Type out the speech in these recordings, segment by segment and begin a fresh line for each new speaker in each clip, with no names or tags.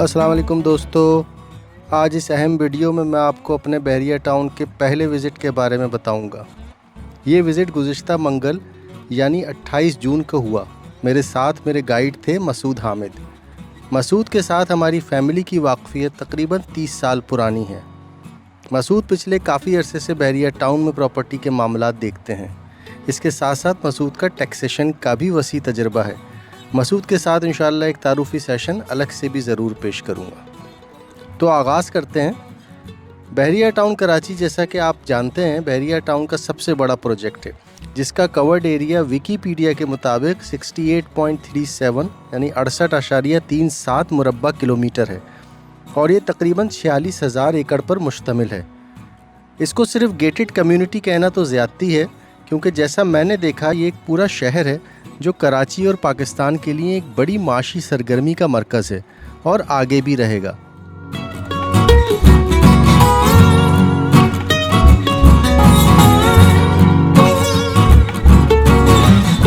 अस्सलाम वालेकुम दोस्तों। आज इस अहम वीडियो में मैं आपको अपने बहरिया टाउन के पहले विज़िट के बारे में बताऊंगा। ये विज़िट गुज़िश्ता मंगल यानी 28 जून को हुआ। मेरे साथ मेरे गाइड थे मसूद हामिद। मसूद के साथ हमारी फ़ैमिली की वाक़फ़ियत तकरीबन 30 साल पुरानी है। मसूद पिछले काफ़ी अरसे से बहरिया टाउन में प्रॉपर्टी के मामलात देखते हैं। इसके साथ साथ मसूद का टैक्सेशन का भी वसी तजुर्बा है। मसूद के साथ इंशाअल्लाह एक तारुफ़ी सेशन अलग से भी ज़रूर पेश करूँगा। तो आगाज़ करते हैं। बहरिया टाउन कराची, जैसा कि आप जानते हैं, बहरिया टाउन का सबसे बड़ा प्रोजेक्ट है, जिसका कवर्ड एरिया विकीपीडिया के मुताबिक 68.37 यानी 68.37 मुरब्बा किलोमीटर है और ये तकरीबन 46,000 एकड़ पर मुश्तमिल है। इसको सिर्फ गेटेड कम्युनिटी कहना तो ज़्यादती है, क्योंकि जैसा मैंने देखा ये एक पूरा शहर है जो कराची और पाकिस्तान के लिए एक बड़ी माशी सरगर्मी का मरकज़ है और आगे भी रहेगा।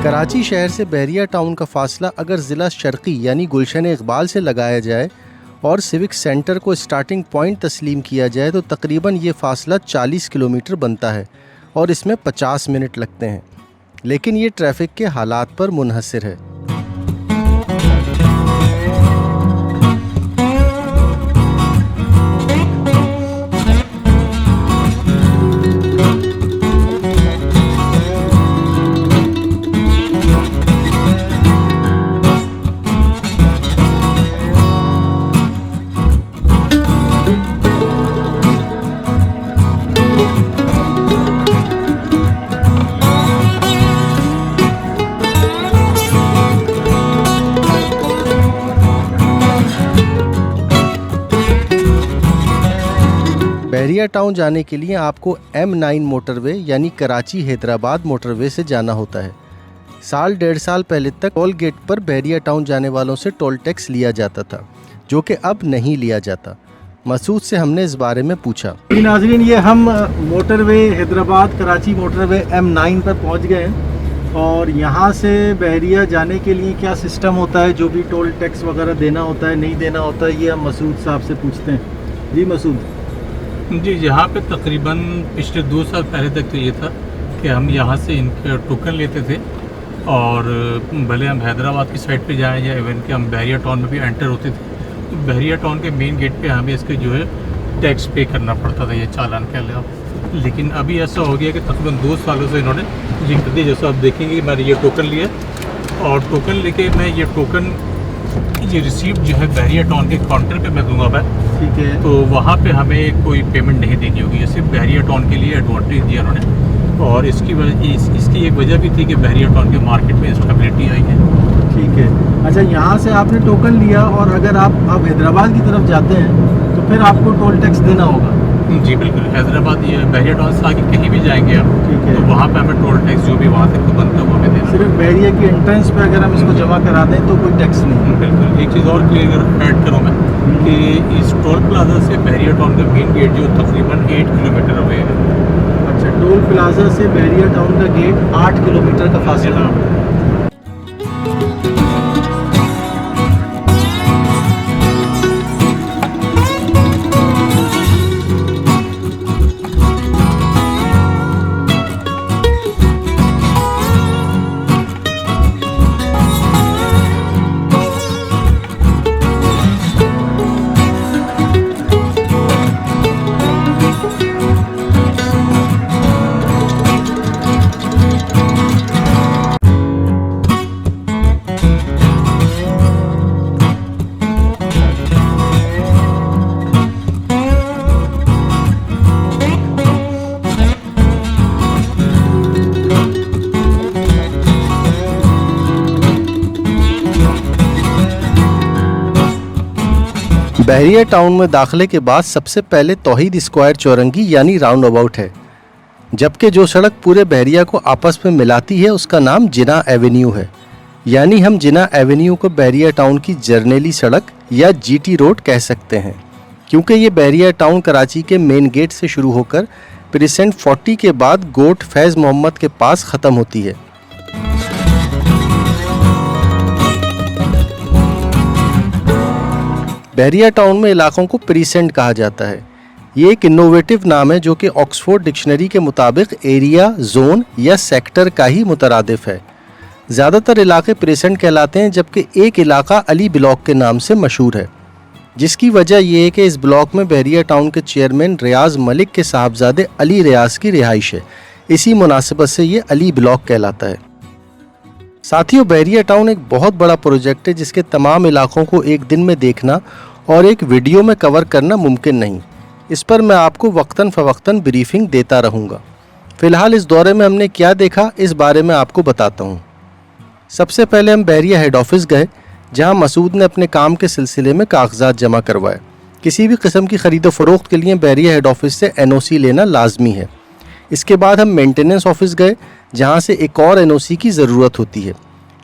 कराची शहर से बहरिया टाउन का फासला अगर ज़िला शर्की यानी गुलशन इकबाल से लगाया जाए और सिविक सेंटर को स्टार्टिंग पॉइंट तस्लीम किया जाए तो तकरीबन ये फ़ासला 40 किलोमीटर बनता है और इसमें 50 मिनट लगते हैं, लेकिन ये ट्रैफिक के हालात पर मुनहसर है। बहरिया टाउन जाने के लिए आपको M9 मोटरवे यानी कराची हैदराबाद मोटरवे से जाना होता है। साल 1.5 साल पहले तक टोल गेट पर बहरिया टाउन जाने वालों से टोल टैक्स लिया जाता था, जो कि अब नहीं लिया जाता। मसूद से हमने इस बारे में पूछा।
नाज़रीन, ये हम motorway Hyderabad Karachi motorway M9 पर पहुंच गए हैं और यहाँ से बहरिया जाने के लिए क्या सिस्टम होता है, जो भी टोल टैक्स वगैरह देना होता है नहीं देना होता है, ये हम मसूद साहब से पूछते हैं। जी मसूद
जी, यहाँ पे तकरीबन पिछले 2 साल पहले तक तो ये था कि हम यहाँ से इनके टोकन लेते थे और भले हम हैदराबाद की साइड पे जाएं या इवन कि हम बहरिया टाउन में भी एंटर होते थे तो बहरिया टाउन के मेन गेट पे हमें इसके जो है टैक्स पे करना पड़ता था, ये चालान कह लें आप। लेकिन अभी ऐसा हो गया कि तकरीबन 2 सालों से इन्होंने ये कर दिया। जैसा आप देखेंगे मैंने ये टोकन लिया और टोकन लेके मैं ये रिसीप्ट जो है बहरिया टाउन के काउंटर पे मैं दूंगा मैं,
ठीक है।
तो वहाँ पे हमें कोई पेमेंट नहीं देनी होगी। ये सिर्फ बहरिया टाउन के लिए एडवांटेज दिया उन्होंने और इसकी एक वजह भी थी कि बहरिया टाउन के मार्केट में स्टेबिलिटी आई है।
ठीक है। अच्छा, यहाँ से आपने टोकन लिया और अगर आप हैदराबाद की तरफ जाते हैं तो फिर आपको टोल टैक्स देना होगा?
जी बिल्कुल, हैदराबाद ये बहरिया टाउन से आगे कहीं भी जाएंगे आप,
ठीक है,
तो वहाँ पे हमें टोल टैक्स जो भी वहाँ से बनता है वो हमें देना।
सिर्फ बहरिया की एंट्रेंस पे अगर हम इसको जमा करा दें तो कोई टैक्स नहीं?
बिल्कुल। एक चीज़ और क्लियर ऐड करूँ मैं कि इस टोल प्लाजा से बहरिया टाउन का मेन गेट जो तकरीबन 8 किलोमीटर अवे है।
अच्छा, टोल प्लाजा से बहरिया टाउन का गेट 8 किलोमीटर का फासला।
बहरिया टाउन में दाखिले के बाद सबसे पहले तौहीद स्क्वायर चौरंगी यानी राउंड अबाउट है, जबकि जो सड़क पूरे बहरिया को आपस में मिलाती है उसका नाम जिना एवेन्यू है। यानी हम जिना एवेन्यू को बहरिया टाउन की जर्नेली सड़क या GT रोड कह सकते हैं, क्योंकि ये बहरिया टाउन कराची के मेन गेट से शुरू होकर प्रीसेंट 40 के बाद गोट फैज़ मोहम्मद के पास ख़त्म होती है। बहरिया टाउन में इलाकों को प्रीसेंट कहा जाता है। ये एक इनोवेटिव नाम है जो कि ऑक्सफोर्ड डिक्शनरी के मुताबिक एरिया, जोन या सेक्टर का ही मुतरादिफ है। ज़्यादातर इलाके प्रीसेंट कहलाते हैं, जबकि एक इलाका अली ब्लॉक के नाम से मशहूर है, जिसकी वजह यह है कि इस ब्लॉक में बहरिया टाउन के चेयरमैन रियाज मलिक के साहबजादे अली रियाज की रिहाइश है। इसी मुनासिबत से ये अली ब्लॉक कहलाता है। साथियों, बहरिया टाउन एक बहुत बड़ा प्रोजेक्ट है जिसके तमाम इलाकों को एक दिन में देखना और एक वीडियो में कवर करना मुमकिन नहीं। इस पर मैं आपको वक्तन फ़वक्तन ब्रीफिंग देता रहूँगा। फ़िलहाल इस दौरे में हमने क्या देखा इस बारे में आपको बताता हूँ। सबसे पहले हम बहरिया हेड ऑफिस गए, जहाँ मसूद ने अपने काम के सिलसिले में कागजात जमा करवाए। किसी भी किस्म की ख़रीदो फ़रोख्त के लिए बहरिया हेड ऑफिस से NOC लेना लाजमी है। इसके बाद हम मेंटेनेंस ऑफिस गए, जहाँ से एक और NOC की ज़रूरत होती है।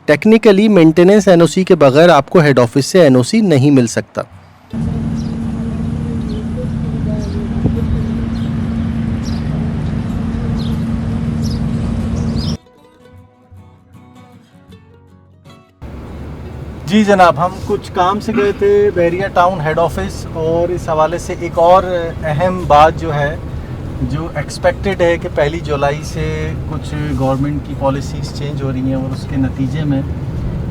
टेक्निकली मेंटेनेंस NOC के बगैर आपको हेड ऑफिस से NOC नहीं मिल सकता।
जी जनाब, हम कुछ काम से गए थे बहरिया टाउन हेड ऑफिस, और इस हवाले से एक और अहम बात जो है, जो एक्सपेक्टेड है कि 1 जुलाई से कुछ गवर्नमेंट की पॉलिसीज़ चेंज हो रही हैं और उसके नतीजे में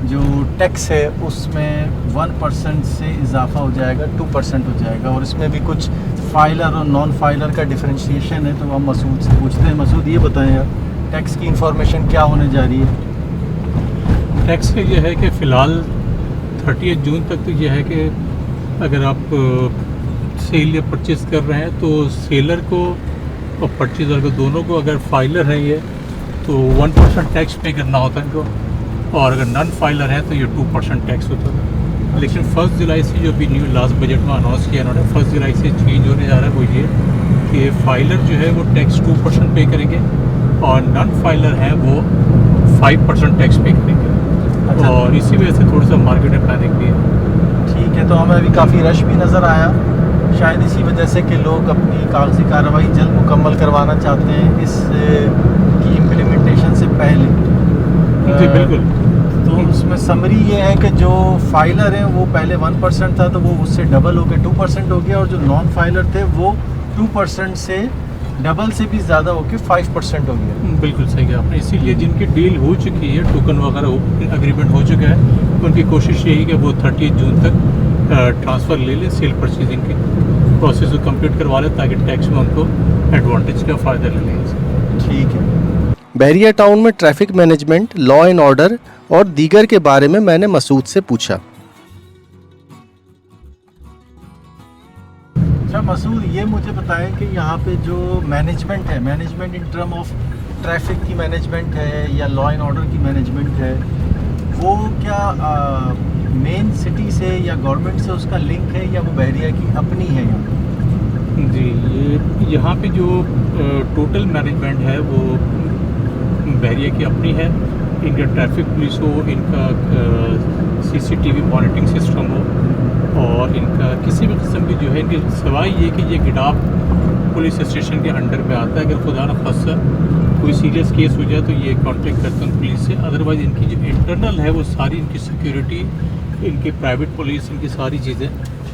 जो टैक्स है उसमें 1% से इजाफा हो जाएगा, 2% हो जाएगा, और इसमें भी कुछ फाइलर और नॉन फाइलर का डिफरेंशिएशन है। तो हम मसूद से पूछते हैं, मसूद ये बताएं यार, टैक्स की इंफॉर्मेशन क्या होने जा रही है?
टैक्स का ये है कि फ़िलहाल 30 जून तक तो ये है कि अगर आप सेल या परचेज़ कर रहे हैं तो सेलर को और परचेज़र को दोनों को, अगर फाइलर है ये तो 1% टैक्स पे करना होता है इनको, और अगर नॉन फाइलर है तो ये 2% टैक्स होता है। लेकिन 1 जुलाई से जो भी न्यू लास्ट बजट में अनाउंस किया इन्होंने, 1 जुलाई से चेंज होने जा रहा है वो ये कि फाइलर जो है वो टैक्स 2% पे करेंगे और नॉन फाइलर हैं वो 5% टैक्स पे करेंगे। और इसी वजह से थोड़ा सा मार्केट में प्लानिंग भी है।
ठीक है, तो हमें अभी काफ़ी रश भी नज़र आया, शायद इसी वजह से कि लोग अपनी कागजी कार्रवाई जल्द मुकम्मल करवाना चाहते हैं इस की इम्प्लीमेंटेशन से पहले।
जी बिल्कुल।
तो उसमें समरी ये है कि जो फाइलर हैं वो पहले 1% था, तो वो उससे डबल हो गया 2% हो गया, और जो नॉन फाइलर थे वो 2% से डबल से भी ज़्यादा होकर 5% हो गया।
बिल्कुल सही है आपने। इसीलिए जिनकी डील हो चुकी है, टोकन वगैरह एग्रीमेंट हो चुका है, उनकी कोशिश यही कि वो 30 जून तक ट्रांसफ़र ले लें, सेल परचेजिंग की प्रोसेस को कंप्लीट करवा लें ताकि टैक्स में उनको एडवांटेज का फ़ायदा ले लें।
ठीक है।
बहरिया टाउन में traffic management, law and order और दीगर के बारे में मैंने मसूद से पूछा।
अच्छा मसूद, ये मुझे बताएं कि यहाँ पे जो मैनेजमेंट है, management in term of traffic की मैनेजमेंट है या लॉ एंड ऑर्डर की मैनेजमेंट है, वो क्या मेन सिटी से या गवर्नमेंट से उसका लिंक है या वो बहरिया की अपनी है?
जी, ये यहाँ पे जो टोटल मैनेजमेंट है वो बहरिया की अपनी है। इनका ट्रैफिक पुलिस हो, इनका CCTV मॉनिटरिंग सिस्टम हो, और इनका किसी भी किस्म की जो है, इनके सवाई ये कि ये गिडाफ पुलिस स्टेशन के अंडर में आता है। अगर खुदा न खास्ता कोई सीरियस केस हो जाए तो ये कांटेक्ट करते हैं पुलिस से। अदरवाइज़ इनकी जो इंटरनल है वो सारी इनकी सिक्योरिटी, इनकी प्राइवेट पुलिस, इनकी सारी चीज़ें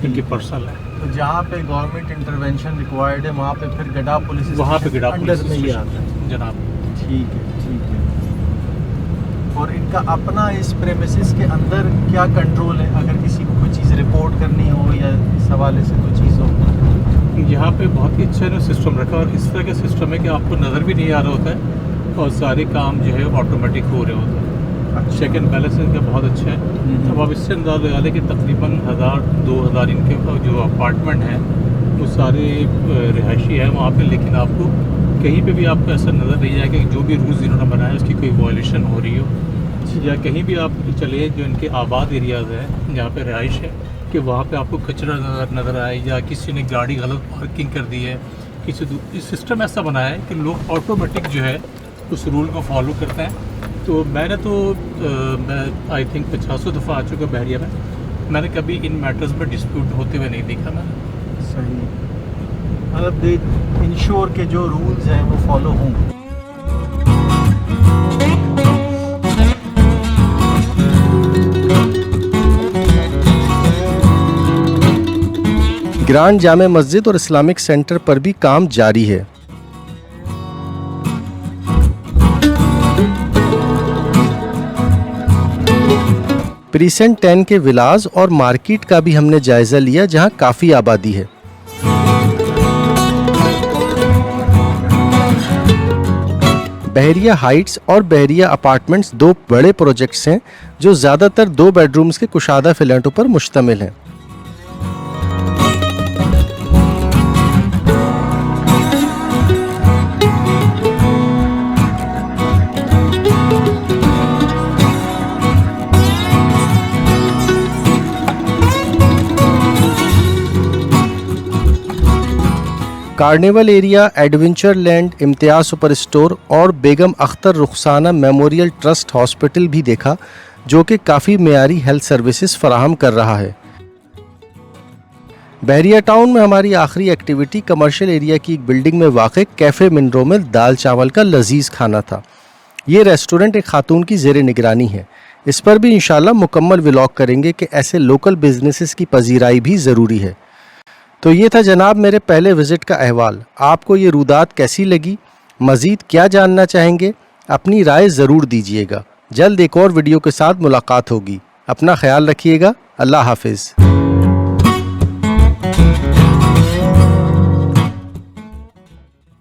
इनकी पर्सनल है।
तो जहाँ पे गवर्नमेंट इंटरवेंशन रिक्वायर्ड है वहाँ पे फिर गडा पुलिस
वहाँ पे गिडाफ
अंडर
पुलिस
में ही
स्टेशन
आता है।
जनाब।
ठीक है, ठीक है। और इनका अपना इस प्रेमिसेस के अंदर क्या कंट्रोल है, अगर किसी को कोई चीज़ रिपोर्ट करनी हो या इस हवाले से कोई चीज़ हो?
यहाँ पे बहुत ही अच्छा ना सिस्टम रखा, और इस तरह का सिस्टम है कि आपको नज़र भी नहीं आ रहा होता है और सारे काम जो है ऑटोमेटिक हो रहे होते हैं। चेक एंड बैलेंस इनका बहुत अच्छा है। अब आप इससे अंदाज़ लगा लें कि तकरीबन 1000-2000 इनके जो अपार्टमेंट हैं वो सारे रिहायशी है वहाँ पे, लेकिन आपको कहीं पे भी आपको ऐसा नज़र नहीं आएगा कि जो भी रूल्स इन्होंने बनाया उसकी कोई वायलेशन हो रही हो, या कहीं भी आप चले जो इनके आबाद एरियाज़ हैं जहाँ पे रिहाइश है कि वहाँ पे आपको कचरा नज़र आए या किसी ने गाड़ी गलत पार्किंग कर दी है, इस सिस्टम ऐसा बनाया है कि लोग ऑटोमेटिक जो है उस रूल को फॉलो करते हैं। तो मैंने तो मैं आई थिंक 50 दफ़ा आ चुका बहरिया में, मैंने कभी इन मैटर्स में डिस्प्यूट होते हुए नहीं देखा मैंने।
सही, मतलब दे इंश्योर के जो रूल्स हैं वो फॉलो हों।
ग्रांड जामे मस्जिद और इस्लामिक सेंटर पर भी काम जारी है। प्रीसेंट 10 के विलास और मार्केट का भी हमने जायजा लिया, जहां काफी आबादी है। बहरिया हाइट्स और बहरिया अपार्टमेंट्स दो बड़े प्रोजेक्ट्स हैं जो ज़्यादातर 2 बेडरूम्स के कुशादा फ्लैटों पर मुश्तमिल हैं। Carnival area, adventure land, Imtiaz super store और Begum Akhtar Rukhsana memorial trust hospital भी देखा, जो कि काफ़ी मेयारी हेल्थ सर्विसेज फराहम कर रहा है। बहरिया टाउन में हमारी आखिरी एक्टिविटी कमर्शियल एरिया की एक बिल्डिंग में वाक़ कैफ़े मिनरो में दाल चावल का लजीज खाना था। ये रेस्टोरेंट एक खातून की ज़ेर निगरानी है। इस पर भी इंशाल्लाह मुकम्मल व्लॉग करेंगे कि ऐसे लोकल बिजनेसेस की पजीराई भी ज़रूरी है। तो ये था जनाब मेरे पहले विज़िट का अहवाल। आपको ये रूदात कैसी लगी? मज़ीद क्या जानना चाहेंगे? अपनी राय ज़रूर दीजिएगा। जल्द एक और वीडियो के साथ मुलाकात होगी। अपना ख्याल रखिएगा। अल्लाह हाफिज़।